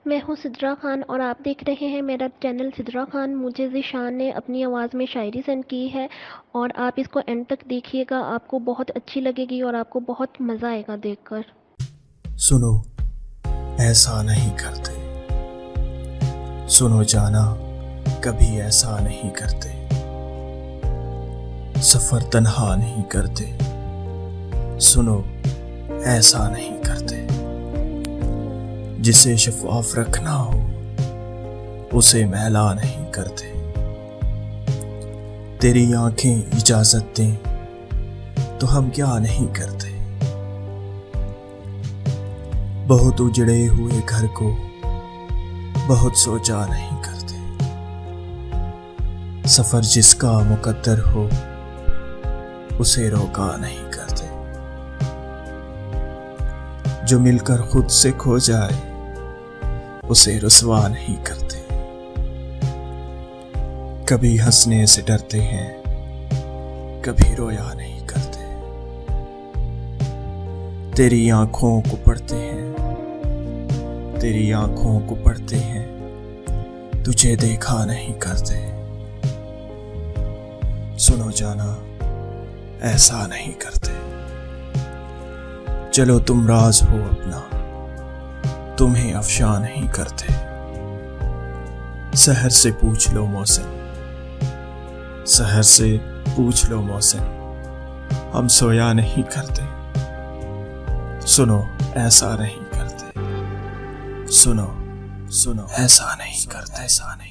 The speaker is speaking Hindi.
मैं हूँ सिद्रा खान और आप देख रहे हैं मेरा चैनल सिद्रा खान। मुझे ज़ीशान ने अपनी आवाज़ में शायरी सेंड की है और आप इसको एंड तक देखिएगा, आपको बहुत अच्छी लगेगी और आपको बहुत मज़ा आएगा देखकर। सुनो, ऐसा नहीं करते। सुनो जाना, कभी ऐसा नहीं करते। सफर तन्हा नहीं करते। सुनो, ऐसा नहीं करते। जिसे शफाफ रखना हो उसे मैला नहीं करते। तेरी आंखें इजाजत दें तो हम क्या नहीं करते। बहुत उजड़े हुए घर को बहुत सोचा नहीं करते। सफर जिसका मुकद्दर हो उसे रोका नहीं करते। जो मिलकर खुद से खो जाए उसे रुसवा नहीं करते। कभी हंसने से डरते हैं, कभी रोया नहीं करते। तेरी आंखों को पढ़ते हैं, तेरी आंखों को पढ़ते हैं, तुझे देखा नहीं करते। सुनो जाना, ऐसा नहीं करते। चलो तुम राज हो अपना, तुम्हें अफशा नहीं करते। सहर से पूछ लो मौसम, सहर से पूछ लो मौसम, हम सोया नहीं करते। सुनो, ऐसा नहीं करते। सुनो, सुनो, ऐसा नहीं करते। ऐसा नहीं।